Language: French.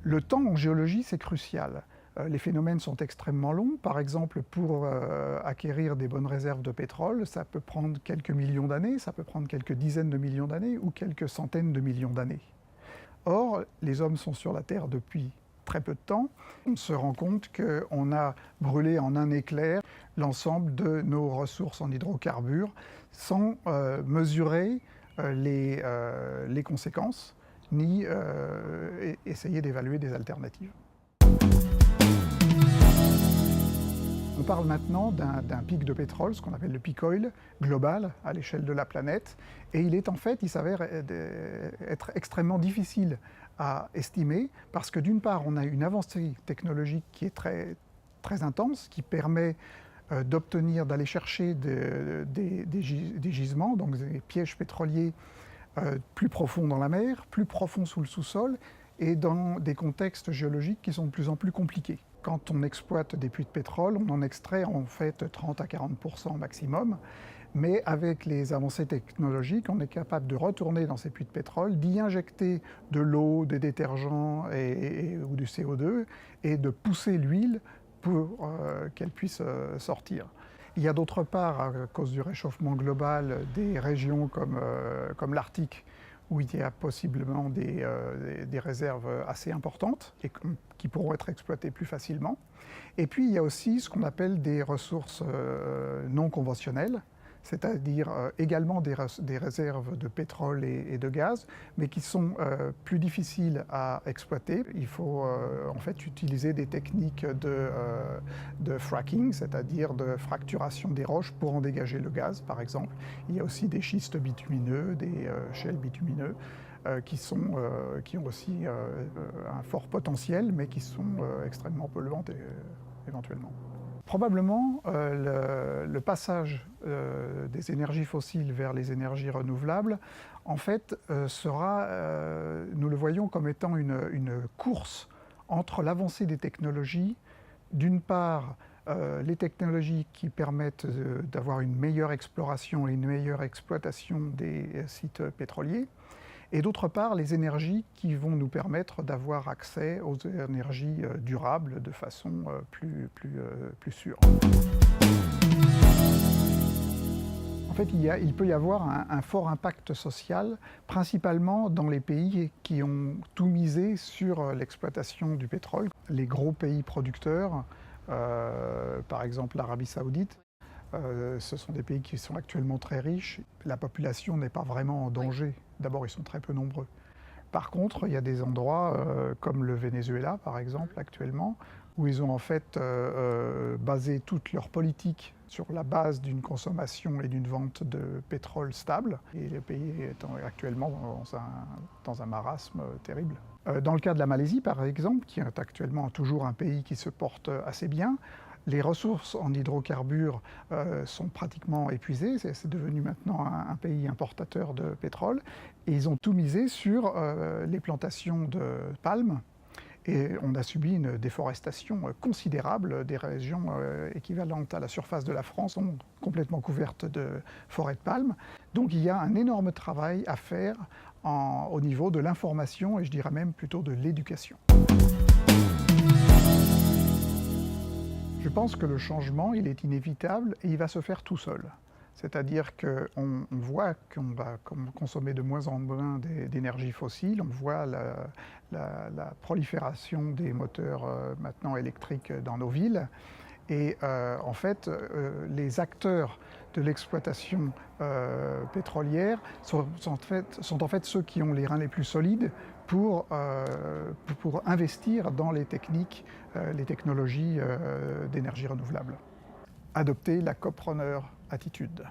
Le temps en géologie, c'est crucial. Les phénomènes sont extrêmement longs. Par exemple, pour acquérir des bonnes réserves de pétrole, ça peut prendre quelques millions d'années, ça peut prendre quelques dizaines de millions d'années ou quelques centaines de millions d'années. Or, les hommes sont sur la Terre depuis très peu de temps. On se rend compte qu'on a brûlé en un éclair l'ensemble de nos ressources en hydrocarbures sans mesurer les conséquences ni essayer d'évaluer des alternatives. On parle maintenant d'un pic de pétrole, ce qu'on appelle le peak oil, global, à l'échelle de la planète. Et il s'avère être extrêmement difficile à estimer, parce que d'une part, on a une avancée technologique qui est très intense, qui permet d'aller chercher des gisements, donc des pièges pétroliers plus profonds dans la mer, plus profonds sous le sous-sol, et dans des contextes géologiques qui sont de plus en plus compliqués. Quand on exploite des puits de pétrole, on en extrait en fait 30 à 40% maximum, mais avec les avancées technologiques, on est capable de retourner dans ces puits de pétrole, d'y injecter de l'eau, des détergents ou du CO2, et de pousser l'huile pour qu'elle puisse sortir. Il y a d'autre part, à cause du réchauffement global, des régions comme l'Arctique, où il y a possiblement des réserves assez importantes et qui pourront être exploitées plus facilement. Et puis il y a aussi ce qu'on appelle des ressources non conventionnelles, c'est-à-dire également des réserves de pétrole et de gaz, mais qui sont plus difficiles à exploiter. Il faut en fait utiliser des techniques de fracking, c'est-à-dire de fracturation des roches pour en dégager le gaz, par exemple. Il y a aussi des schistes bitumineux, des shales bitumineux, qui ont aussi un fort potentiel, mais qui sont extrêmement polluantes éventuellement. Probablement, le passage des énergies fossiles vers les énergies renouvelables, en fait, nous le voyons comme étant une course entre l'avancée des technologies, d'une part, les technologies qui permettent d'avoir une meilleure exploration et une meilleure exploitation des sites pétroliers, et d'autre part, les énergies qui vont nous permettre d'avoir accès aux énergies durables de façon plus sûre. En fait, il peut y avoir un fort impact social, principalement dans les pays qui ont tout misé sur l'exploitation du pétrole. Les gros pays producteurs, par exemple l'Arabie Saoudite, ce sont des pays qui sont actuellement très riches. La population n'est pas vraiment en danger. D'abord, ils sont très peu nombreux. Par contre, il y a des endroits comme le Venezuela, par exemple, actuellement, où ils ont en fait basé toute leur politique sur la base d'une consommation et d'une vente de pétrole stable. Et le pays est actuellement dans un marasme terrible. Dans le cas de la Malaisie, par exemple, qui est actuellement toujours un pays qui se porte assez bien, les ressources en hydrocarbures sont pratiquement épuisées. C'est devenu maintenant un pays importateur de pétrole. Et ils ont tout misé sur les plantations de palmes. Et on a subi une déforestation considérable. Des régions équivalentes à la surface de la France sont complètement couvertes de forêts de palmes. Donc il y a un énorme travail à faire au niveau de l'information et je dirais même plutôt de l'éducation. Je pense que le changement, il est inévitable et il va se faire tout seul. C'est-à-dire qu'on voit qu'on va consommer de moins en moins d'énergie fossile, on voit la prolifération des moteurs maintenant électriques dans nos villes. Et en fait, les acteurs de l'exploitation pétrolière sont en fait ceux qui ont les reins les plus solides pour investir dans les technologies d'énergie renouvelable. Adopter la copreneur attitude.